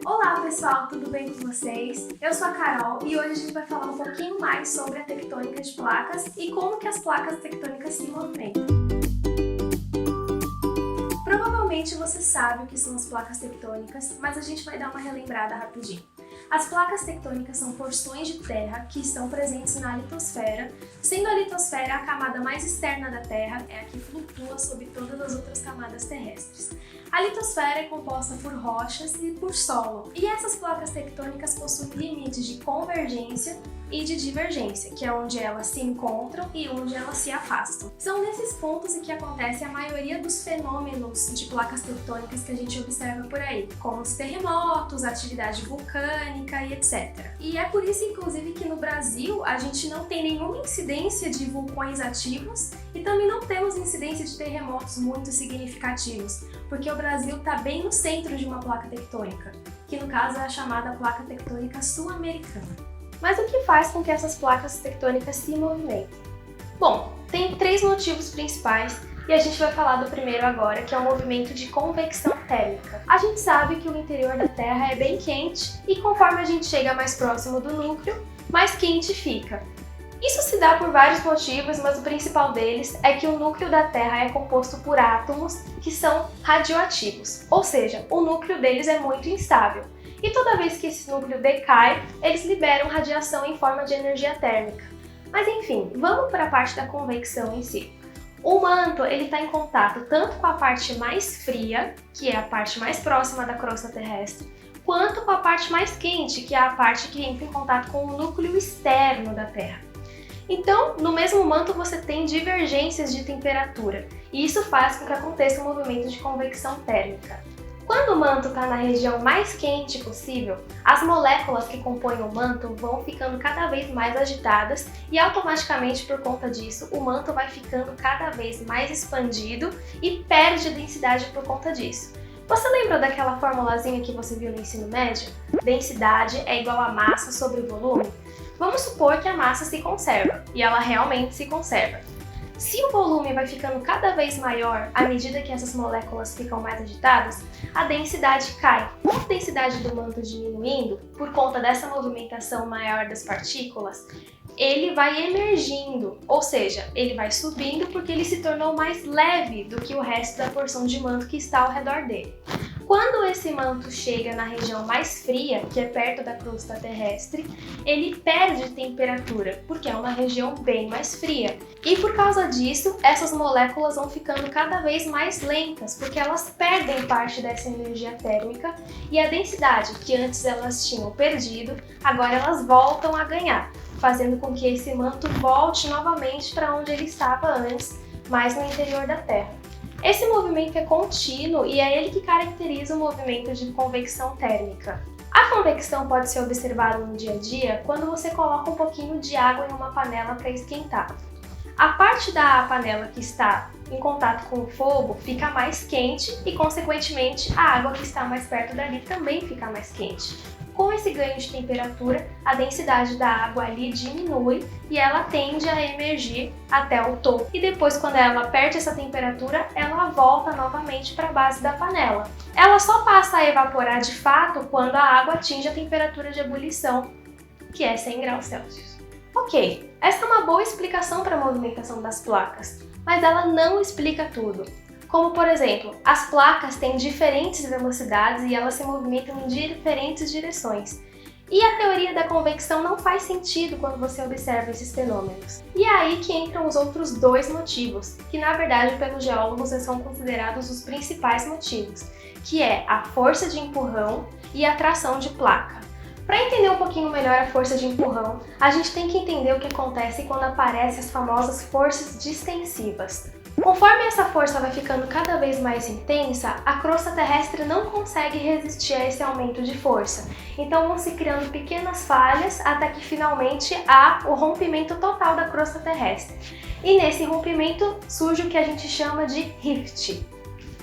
Olá pessoal, tudo bem com vocês? Eu sou a Carol e hoje a gente vai falar um pouquinho mais sobre a tectônica de placas e como que as placas tectônicas se movimentam. Provavelmente você sabe o que são as placas tectônicas, mas a gente vai dar uma relembrada rapidinho. As placas tectônicas são porções de terra que estão presentes na litosfera, sendo a litosfera a camada mais externa da Terra, é a que flutua sobre todas as outras camadas terrestres. A litosfera é composta por rochas e por solo, e essas placas tectônicas possuem limites de convergência e de divergência, que é onde elas se encontram e onde elas se afastam. São nesses pontos em que acontece a maioria dos fenômenos de placas tectônicas que a gente observa por aí, como os terremotos, atividade vulcânica e etc. E é por isso, inclusive, que no Brasil a gente não tem nenhuma incidência de vulcões ativos e também não temos incidência de terremotos muito significativos, porque o Brasil está bem no centro de uma placa tectônica, que no caso é a chamada placa tectônica sul-americana. Mas o que faz com que essas placas tectônicas se movimentem? Bom, tem três motivos principais e a gente vai falar do primeiro agora, que é o movimento de convecção térmica. A gente sabe que o interior da Terra é bem quente e conforme a gente chega mais próximo do núcleo, mais quente fica. Isso se dá por vários motivos, mas o principal deles é que o núcleo da Terra é composto por átomos que são radioativos, ou seja, o núcleo deles é muito instável. E toda vez que esse núcleo decai, eles liberam radiação em forma de energia térmica. Mas enfim, vamos para a parte da convecção em si. O manto está em contato tanto com a parte mais fria, que é a parte mais próxima da crosta terrestre, quanto com a parte mais quente, que é a parte que entra em contato com o núcleo externo da Terra. Então, no mesmo manto você tem divergências de temperatura, e isso faz com que aconteça um movimento de convecção térmica. Quando o manto está na região mais quente possível, as moléculas que compõem o manto vão ficando cada vez mais agitadas e automaticamente por conta disso o manto vai ficando cada vez mais expandido e perde densidade por conta disso. Você lembra daquela formulazinha que você viu no ensino médio? Densidade é igual a massa sobre volume? Vamos supor que a massa se conserva, e ela realmente se conserva. Se o volume vai ficando cada vez maior à medida que essas moléculas ficam mais agitadas, a densidade cai. Com a densidade do manto diminuindo, por conta dessa movimentação maior das partículas, ele vai emergindo, ou seja, ele vai subindo porque ele se tornou mais leve do que o resto da porção de manto que está ao redor dele. Quando esse manto chega na região mais fria, que é perto da crosta terrestre, ele perde temperatura, porque é uma região bem mais fria. E por causa disso, essas moléculas vão ficando cada vez mais lentas, porque elas perdem parte dessa energia térmica e a densidade que antes elas tinham perdido, agora elas voltam a ganhar, fazendo com que esse manto volte novamente para onde ele estava antes, mais no interior da Terra. Esse movimento é contínuo e é ele que caracteriza o movimento de convecção térmica. A convecção pode ser observada no dia a dia quando você coloca um pouquinho de água em uma panela para esquentar. A parte da panela que está em contato com o fogo fica mais quente e, consequentemente, a água que está mais perto dali também fica mais quente. Com esse ganho de temperatura, a densidade da água ali diminui e ela tende a emergir até o topo. E depois, quando ela perde essa temperatura, ela volta novamente para a base da panela. Ela só passa a evaporar de fato quando a água atinge a temperatura de ebulição, que é 100 graus Celsius. Ok, essa é uma boa explicação para a movimentação das placas, mas ela não explica tudo. Como, por exemplo, as placas têm diferentes velocidades e elas se movimentam em diferentes direções. E a teoria da convecção não faz sentido quando você observa esses fenômenos. E é aí que entram os outros dois motivos, que na verdade pelos geólogos são considerados os principais motivos, que é a força de empurrão e a tração de placa. Para entender um pouquinho melhor a força de empurrão, a gente tem que entender o que acontece quando aparecem as famosas forças distensivas. Conforme essa força vai ficando cada vez mais intensa, a crosta terrestre não consegue resistir a esse aumento de força. Então vão se criando pequenas falhas até que finalmente há o rompimento total da crosta terrestre. E nesse rompimento surge o que a gente chama de rift.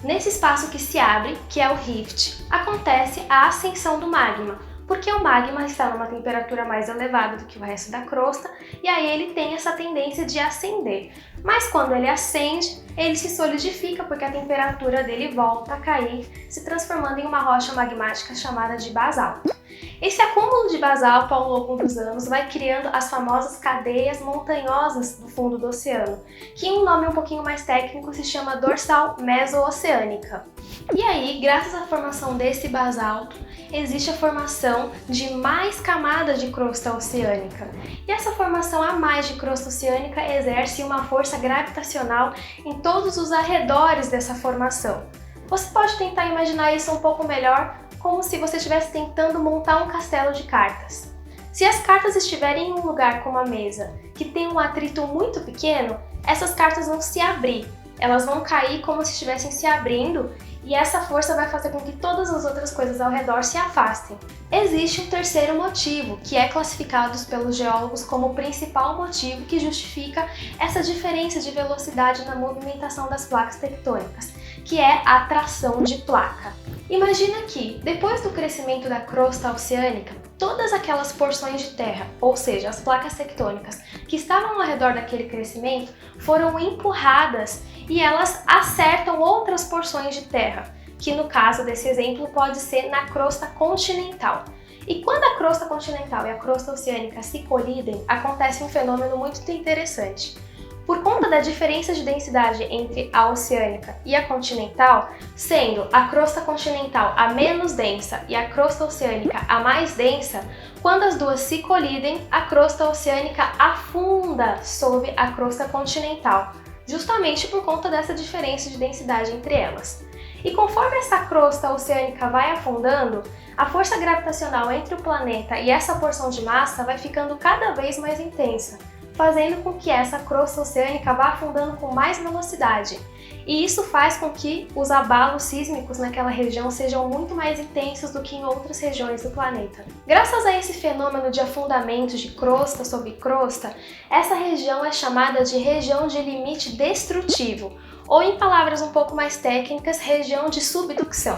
Nesse espaço que se abre, que é o rift, acontece a ascensão do magma. porque o magma está numa temperatura mais elevada do que o resto da crosta e aí ele tem essa tendência de acender. Mas quando ele acende, ele se solidifica porque a temperatura dele volta a cair, se transformando em uma rocha magmática chamada de basalto. Esse acúmulo de basalto ao longo dos anos vai criando as famosas cadeias montanhosas do fundo do oceano, que em um nome um pouquinho mais técnico se chama dorsal meso-oceânica. E aí, graças à formação desse basalto, existe a formação de mais camadas de crosta oceânica. E essa formação a mais de crosta oceânica exerce uma força gravitacional em todos os arredores dessa formação. Você pode tentar imaginar isso um pouco melhor, como se você estivesse tentando montar um castelo de cartas. Se as cartas estiverem em um lugar como a mesa, que tem um atrito muito pequeno, essas cartas vão se abrir. Elas vão cair como se estivessem se abrindo e essa força vai fazer com que todas as outras coisas ao redor se afastem. Existe um terceiro motivo, que é classificado pelos geólogos como o principal motivo que justifica essa diferença de velocidade na movimentação das placas tectônicas, que é a atração de placa. Imagina que, depois do crescimento da crosta oceânica, todas aquelas porções de terra, ou seja, as placas tectônicas, que estavam ao redor daquele crescimento, foram empurradas e elas acertam outras porções de terra, que no caso desse exemplo pode ser na crosta continental. E quando a crosta continental e a crosta oceânica se colidem, acontece um fenômeno muito interessante. Por conta da diferença de densidade entre a oceânica e a continental, sendo a crosta continental a menos densa e a crosta oceânica a mais densa, quando as duas se colidem, a crosta oceânica afunda sob a crosta continental, justamente por conta dessa diferença de densidade entre elas. E conforme essa crosta oceânica vai afundando, a força gravitacional entre o planeta e essa porção de massa vai ficando cada vez mais intensa, fazendo com que essa crosta oceânica vá afundando com mais velocidade. E isso faz com que os abalos sísmicos naquela região sejam muito mais intensos do que em outras regiões do planeta. Graças a esse fenômeno de afundamento de crosta sobre crosta, essa região é chamada de região de limite destrutivo, ou em palavras um pouco mais técnicas, região de subducção.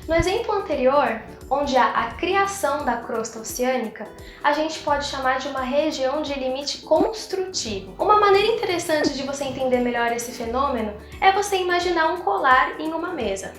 No exemplo anterior, onde há a criação da crosta oceânica, a gente pode chamar de uma região de limite construtivo. Uma maneira interessante de você entender melhor esse fenômeno é você imaginar um colar em uma mesa.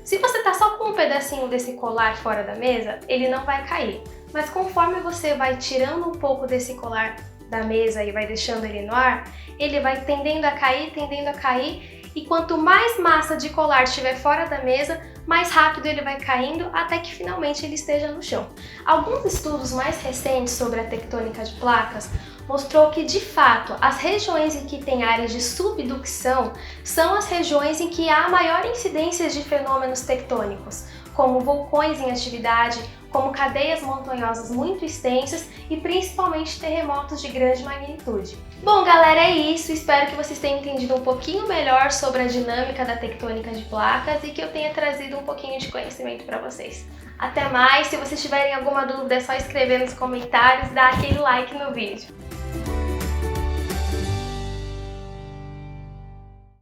Se você está só com um pedacinho desse colar fora da mesa, ele não vai cair. Mas conforme você vai tirando um pouco desse colar da mesa e vai deixando ele no ar, ele vai tendendo a cair, e quanto mais massa de colar estiver fora da mesa, mais rápido ele vai caindo até que finalmente ele esteja no chão. Alguns estudos mais recentes sobre a tectônica de placas mostrou que, de fato, as regiões em que tem áreas de subducção são as regiões em que há maior incidência de fenômenos tectônicos, como vulcões em atividade, como cadeias montanhosas muito extensas e principalmente terremotos de grande magnitude. Bom, galera, é isso. Espero que vocês tenham entendido um pouquinho melhor sobre a dinâmica da tectônica de placas e que eu tenha trazido um pouquinho de conhecimento para vocês. Até mais! Se vocês tiverem alguma dúvida é só escrever nos comentários e dar aquele like no vídeo.